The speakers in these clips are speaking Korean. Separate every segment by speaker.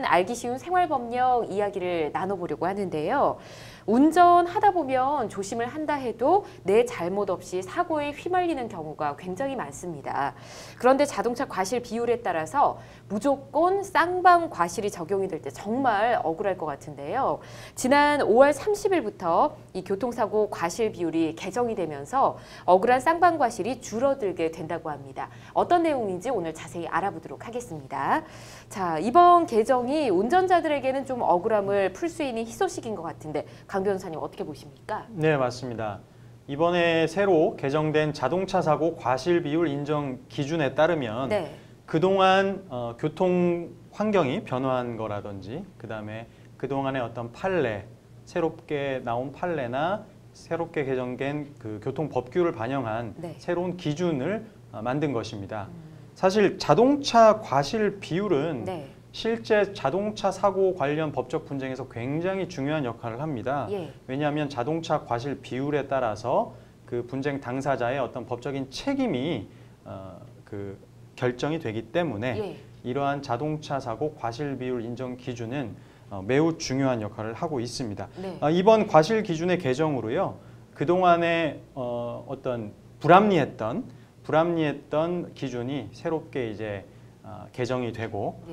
Speaker 1: 알기 쉬운 생활법령 이야기를 나눠보려고 하는데요. 운전하다 보면 조심을 한다 해도 내 잘못 없이 사고에 휘말리는 경우가 굉장히 많습니다. 그런데 자동차 과실 비율에 따라서 무조건 쌍방 과실이 적용이 될 때 정말 억울할 것 같은데요. 지난 5월 30일부터 이 교통사고 과실 비율이 개정이 되면서 억울한 쌍방 과실이 줄어들게 된다고 합니다. 어떤 내용인지 오늘 자세히 알아보도록 하겠습니다. 자, 이번 개정이 운전자들에게는 좀 억울함을 풀 수 있는 희소식인 것 같은데 강 변호사님 어떻게 보십니까?
Speaker 2: 네, 맞습니다. 이번에 새로 개정된 자동차 사고 과실 비율 인정 기준에 따르면 그동안 교통 환경이 변화한 거라든지 그다음에 그동안의 어떤 판례, 새롭게 나온 판례나 새롭게 개정된 그 교통 법규를 반영한 새로운 기준을 만든 것입니다. 사실 자동차 과실 비율은 실제 자동차 사고 관련 법적 분쟁에서 굉장히 중요한 역할을 합니다. 왜냐하면 자동차 과실 비율에 따라서 그 분쟁 당사자의 어떤 법적인 책임이 결정이 되기 때문에 이러한 자동차 사고 과실 비율 인정 기준은 매우 중요한 역할을 하고 있습니다. 이번 과실 기준의 개정으로요, 그동안의 어떤 불합리했던 기준이 새롭게 이제 개정이 되고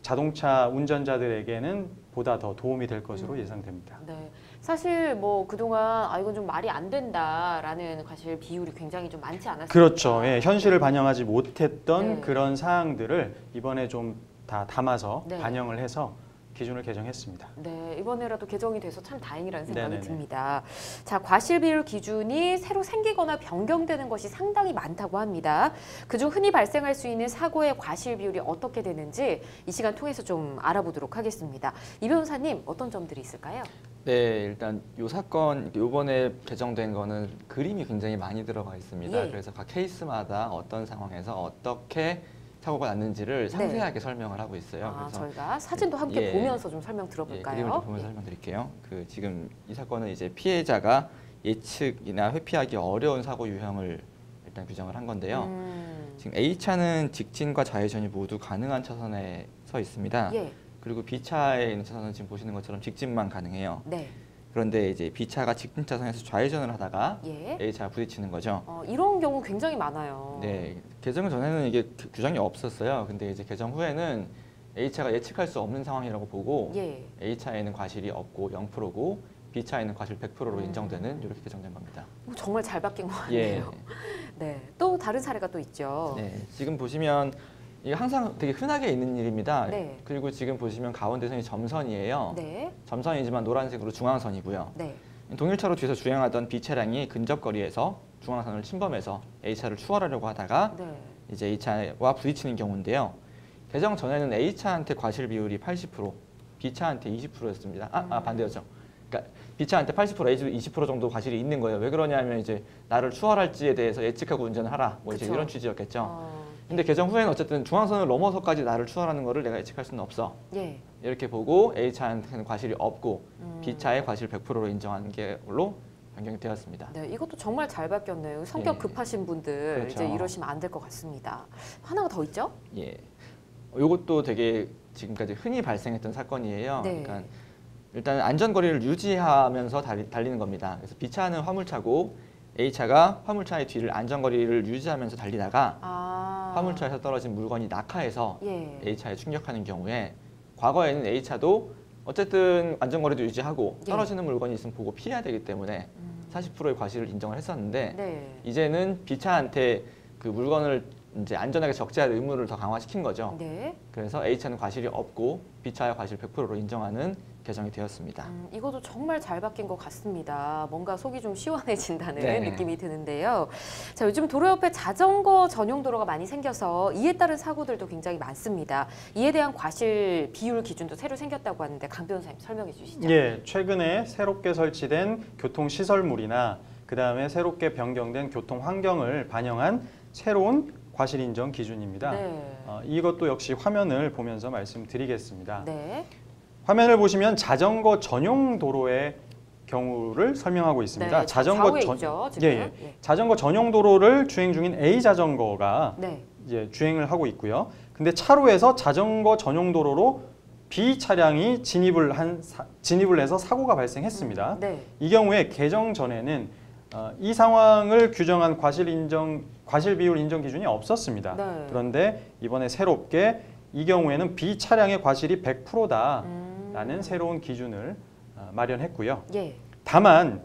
Speaker 2: 자동차 운전자들에게는 보다 더 도움이 될 것으로 예상됩니다.
Speaker 1: 사실 뭐 그동안 이건 좀 말이 안 된다라는 과실 비율이 굉장히 좀 많지 않았습니까?
Speaker 2: 그렇죠. 예, 현실을 반영하지 못했던 그런 사항들을 이번에 좀 다 담아서 반영을 해서 기준을 개정했습니다.
Speaker 1: 이번에라도 개정이 돼서 참 다행이라는 생각이 듭니다. 자, 과실 비율 기준이 새로 생기거나 변경되는 것이 상당히 많다고 합니다. 그중 흔히 발생할 수 있는 사고의 과실 비율이 어떻게 되는지 이 시간 통해서 좀 알아보도록 하겠습니다. 이 변호사님, 어떤 점들이 있을까요?
Speaker 3: 네, 일단 이 사건 이번에 개정된 거는 그림이 굉장히 많이 들어가 있습니다. 그래서 각 케이스마다 어떤 상황에서 어떻게 사고가 났는지를 상세하게 설명을 하고 있어요. 그래서
Speaker 1: 저희가 사진도 함께 보면서 좀 설명 들어볼까요?
Speaker 3: 그림을 좀 보면서 설명드릴게요. 지금 이 사건은 이제 피해자가 예측이나 회피하기 어려운 사고 유형을 일단 규정을 한 건데요. 지금 A차는 직진과 좌회전이 모두 가능한 차선에 서 있습니다. 그리고 B차에 있는 차선은 지금 보시는 것처럼 직진만 가능해요. 그런데 이제 B차가 직진 차선에서 좌회전을 하다가 A차가 부딪히는 거죠.
Speaker 1: 이런 경우 굉장히 많아요.
Speaker 3: 개정 전에는 이게 규정이 없었어요. 근데 이제 개정 후에는 A차가 예측할 수 없는 상황이라고 보고 A차에는 과실이 없고 0%고 B차에는 과실 100%로 인정되는 이렇게 개정된 겁니다.
Speaker 1: 정말 잘 바뀐 것 같네요. 또 다른 사례가 또 있죠.
Speaker 3: 지금 보시면 이게 항상 되게 흔하게 있는 일입니다. 그리고 지금 보시면 가운데 선이 점선이에요. 점선이지만 노란색으로 중앙선이고요. 동일차로 뒤에서 주행하던 B차량이 근접거리에서 중앙선을 침범해서 A차를 추월하려고 하다가 이제 A차와 부딪히는 경우인데요. 개정 전에는 A차한테 과실 비율이 80%, B차한테 20%였습니다. 반대였죠. 그러니까 B차한테 80%, A차 20% 정도 과실이 있는 거예요. 왜 그러냐면 이제 나를 추월할지에 대해서 예측하고 운전을 하라. 뭐 이제 이런 취지였겠죠. 근데 개정 후에는 어쨌든 중앙선을 넘어서까지 나를 추월하는 거를 내가 예측할 수는 없어. 이렇게 보고 A차한테는 과실이 없고 B차의 과실 100%로 인정한 걸로 변경이 되었습니다.
Speaker 1: 이것도 정말 잘 바뀌었네요. 성격 급하신 분들 이제 이러시면 안 될 것 같습니다. 하나가 더 있죠?
Speaker 3: 이것도 되게 지금까지 흔히 발생했던 사건이에요. 그러니까 일단 안전거리를 유지하면서 달리는 겁니다. 그래서 B차는 화물차고 A차가 화물차의 뒤를 안전거리를 유지하면서 달리다가 화물차에서 떨어진 물건이 낙하해서 A차에 충격하는 경우에 과거에는 A차도 어쨌든 안전거리도 유지하고 떨어지는 물건이 있으면 보고 피해야 되기 때문에 40%의 과실을 인정을 했었는데 이제는 B차한테 그 물건을 이제 안전하게 적재할 의무를 더 강화시킨 거죠. 그래서 A차는 과실이 없고 B차의 과실 100%로 인정하는 개정이 되었습니다.
Speaker 1: 이것도 정말 잘 바뀐 것 같습니다. 뭔가 속이 좀 시원해진다는 느낌이 드는데요. 자, 요즘 도로 옆에 자전거 전용 도로가 많이 생겨서 이에 따른 사고들도 굉장히 많습니다. 이에 대한 과실 비율 기준도 새로 생겼다고 하는데 강 변호사님 설명해 주시죠.
Speaker 2: 최근에 새롭게 설치된 교통시설물이나 그다음에 새롭게 변경된 교통 환경을 반영한 새로운 과실 인정 기준입니다. 이것도 역시 화면을 보면서 말씀드리겠습니다. 화면을 보시면 자전거 전용 도로의 경우를 설명하고 있습니다. 자전거 전용 도로를 주행 중인 A 자전거가 이제 주행을 하고 있고요. 근데 차로에서 자전거 전용 도로로 B 차량이 진입을 해서 사고가 발생했습니다.
Speaker 1: 네.
Speaker 2: 이 경우에 개정 전에는 이 상황을 규정한 과실 비율 인정 기준이 없었습니다.
Speaker 1: 네.
Speaker 2: 그런데 이번에 새롭게 이 경우에는 B 차량의 과실이 100%다라는 새로운 기준을 마련했고요.
Speaker 1: 예.
Speaker 2: 다만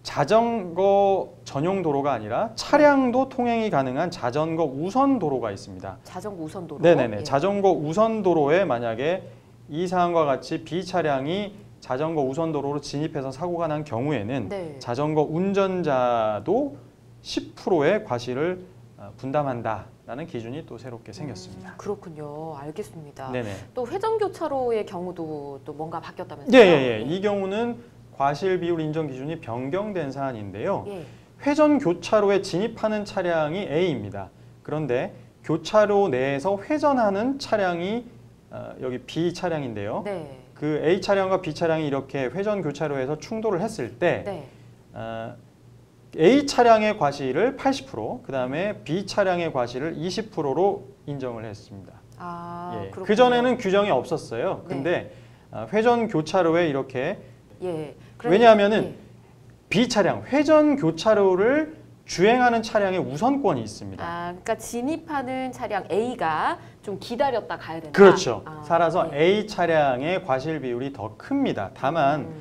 Speaker 2: 자전거 전용 도로가 아니라 차량도 통행이 가능한 자전거 우선 도로가 있습니다.
Speaker 1: 자전거 우선 도로.
Speaker 2: 네네네.
Speaker 1: 예.
Speaker 2: 자전거 우선 도로에 만약에 이 사항과 같이 B 차량이 자전거 우선 도로로 진입해서 사고가 난 경우에는
Speaker 1: 네.
Speaker 2: 자전거 운전자도 10%의 과실을 분담한다라는 기준이 또 새롭게 생겼습니다.
Speaker 1: 그렇군요. 알겠습니다.
Speaker 2: 네네.
Speaker 1: 또 회전교차로의 경우도 또 뭔가 바뀌었다면서요?
Speaker 2: 예. 이 경우는 과실 비율 인정 기준이 변경된 사안인데요.
Speaker 1: 예.
Speaker 2: 회전 교차로에 진입하는 차량이 A입니다. 그런데 교차로 내에서 회전하는 차량이 여기 B 차량인데요.
Speaker 1: 네.
Speaker 2: 그 A 차량과 B 차량이 이렇게 회전 교차로에서 충돌을 했을 때
Speaker 1: 네.
Speaker 2: A 차량의 과실을 80%, 그 다음에 B 차량의 과실을 20%로 인정을 했습니다. 예.
Speaker 1: 그렇군요.
Speaker 2: 그전에는 규정이 없었어요.
Speaker 1: 네.
Speaker 2: 근데 회전 교차로에 이렇게
Speaker 1: 예.
Speaker 2: 왜냐하면은
Speaker 1: 예.
Speaker 2: B 차량, 회전 교차로를 주행하는 차량의 우선권이 있습니다.
Speaker 1: 그러니까 진입하는 차량 A가 좀 기다렸다 가야 된다.
Speaker 2: 그렇죠. 따라서
Speaker 1: 예.
Speaker 2: A 차량의 과실 비율이 더 큽니다. 다만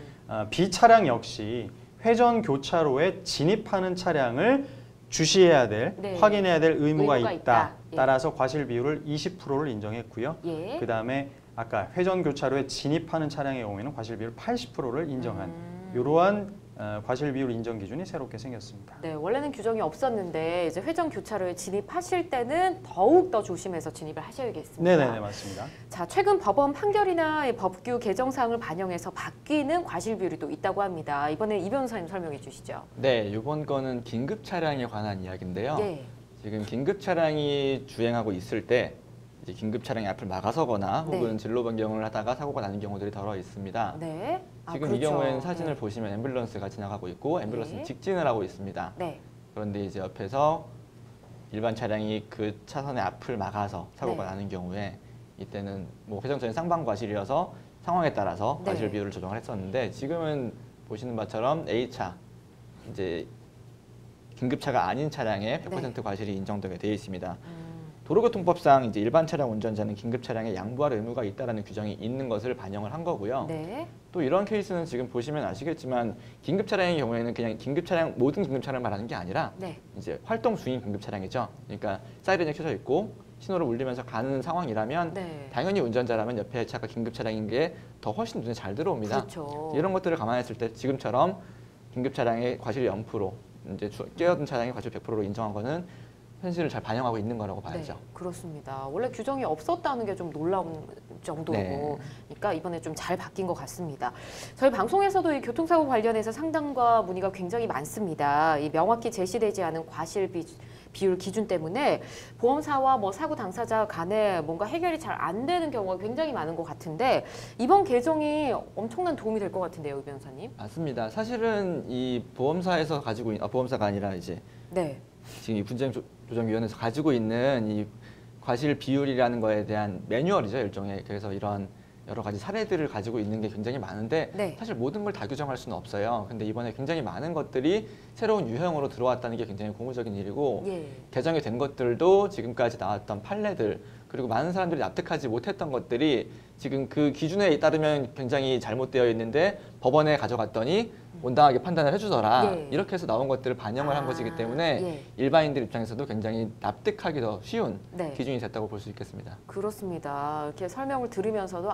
Speaker 2: B 차량 역시 회전 교차로에 진입하는 차량을 주시해야 될,
Speaker 1: 네.
Speaker 2: 확인해야 될 의무가 있다.
Speaker 1: 예.
Speaker 2: 따라서 과실 비율을 20%를 인정했고요.
Speaker 1: 예.
Speaker 2: 그 다음에 아까 회전 교차로에 진입하는 차량의 경우에는 과실 비율 80%를 인정한 이러한 과실 비율 인정 기준이 새롭게 생겼습니다.
Speaker 1: 네, 원래는 규정이 없었는데 이제 회전 교차로에 진입하실 때는 더욱 더 조심해서 진입을 하셔야겠습니다.
Speaker 2: 네네 맞습니다.
Speaker 1: 자, 최근 법원 판결이나 법규 개정 사항을 반영해서 바뀌는 과실 비율이 또 있다고 합니다. 이번에 이 변호사님 설명해 주시죠.
Speaker 3: 네, 이번 거는 긴급 차량에 관한 이야기인데요.
Speaker 1: 예.
Speaker 3: 지금 긴급 차량이 주행하고 있을 때 이제 긴급 차량이 앞을 막아서거나 혹은
Speaker 1: 네.
Speaker 3: 진로 변경을 하다가 사고가 나는 경우들이 더러 있습니다.
Speaker 1: 네.
Speaker 3: 지금
Speaker 1: 그렇죠.
Speaker 3: 이 경우에는 사진을 보시면 앰뷸런스가 지나가고 있고 앰뷸런스는
Speaker 1: 네.
Speaker 3: 직진을 하고 있습니다.
Speaker 1: 네.
Speaker 3: 그런데 이제 옆에서 일반 차량이 그 차선의 앞을 막아서 사고가
Speaker 1: 네.
Speaker 3: 나는 경우에 이때는 뭐 회전처는 쌍방 과실이어서 상황에 따라서
Speaker 1: 네.
Speaker 3: 과실 비율을 조정을 했었는데 지금은 보시는 바처럼 A차 이제 긴급차가 아닌 차량에 100% 과실이 인정되게 되어 있습니다. 도로교통법상 이제 일반 차량 운전자는 긴급 차량에 양보할 의무가 있다라는 규정이 있는 것을 반영을 한 거고요.
Speaker 1: 네.
Speaker 3: 또 이런 케이스는 지금 보시면 아시겠지만 긴급 차량의 경우에는 그냥 긴급 차량 모든 긴급 차량을 말하는 게 아니라
Speaker 1: 네.
Speaker 3: 이제 활동 중인 긴급 차량이죠. 그러니까 사이렌이 켜져 있고 신호를 울리면서 가는 상황이라면
Speaker 1: 네.
Speaker 3: 당연히 운전자라면 옆에 차가 긴급 차량인 게 더 훨씬 눈에 잘 들어옵니다.
Speaker 1: 그렇죠.
Speaker 3: 이런 것들을 감안했을 때 지금처럼 긴급 차량의 과실이 0%, 이제 끼어든 차량의 과실 100%로 인정한 거는 현실을 잘 반영하고 있는 거라고 봐야죠.
Speaker 1: 네, 그렇습니다. 원래 규정이 없었다는 게 좀 놀라운 정도고,
Speaker 3: 네.
Speaker 1: 그러니까 이번에 좀 잘 바뀐 것 같습니다. 저희 방송에서도 이 교통사고 관련해서 상담과 문의가 굉장히 많습니다. 이 명확히 제시되지 않은 과실 비율 기준 때문에 보험사와 뭐 사고 당사자 간에 뭔가 해결이 잘 안 되는 경우가 굉장히 많은 것 같은데 이번 개정이 엄청난 도움이 될 것 같은데요, 이 변호사님?
Speaker 3: 맞습니다. 사실은 이 보험사에서 가지고 있는 보험사가 아니라 이제
Speaker 1: 네.
Speaker 3: 지금 이 분쟁조정위원회에서 가지고 있는 이 과실 비율이라는 거에 대한 매뉴얼이죠, 일종의. 그래서 이런 여러 가지 사례들을 가지고 있는 게 굉장히 많은데
Speaker 1: 네.
Speaker 3: 사실 모든 걸 다 규정할 수는 없어요. 근데 이번에 굉장히 많은 것들이 새로운 유형으로 들어왔다는 게 굉장히 고무적인 일이고
Speaker 1: 예.
Speaker 3: 개정이 된 것들도 지금까지 나왔던 판례들 그리고 많은 사람들이 납득하지 못했던 것들이 지금 그 기준에 따르면 굉장히 잘못되어 있는데 법원에 가져갔더니 온당하게 판단을 해주더라.
Speaker 1: 예.
Speaker 3: 이렇게 해서 나온 것들을 반영을 한 것이기 때문에
Speaker 1: 예.
Speaker 3: 일반인들 입장에서도 굉장히 납득하기 더 쉬운
Speaker 1: 네.
Speaker 3: 기준이 됐다고 볼 수 있겠습니다.
Speaker 1: 그렇습니다. 이렇게 설명을 들으면서도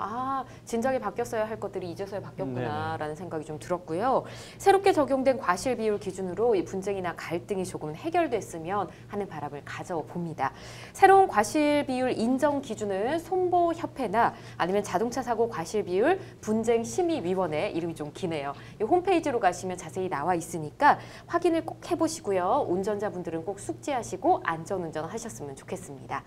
Speaker 1: 진작에 바뀌었어야 할 것들이 이제서야 바뀌었구나라는 생각이 좀 들었고요. 새롭게 적용된 과실 비율 기준으로 이 분쟁이나 갈등이 조금 해결됐으면 하는 바람을 가져봅니다. 새로운 과실 비율 인정 기준은 손보협회나 아니면 자동차 사고 과실 비율 분쟁심의위원회, 이름이 좀 기네요. 이 홈페이지로 가시면 자세히 나와 있으니까 확인을 꼭 해보시고요. 운전자분들은 꼭 숙지하시고 안전운전 하셨으면 좋겠습니다.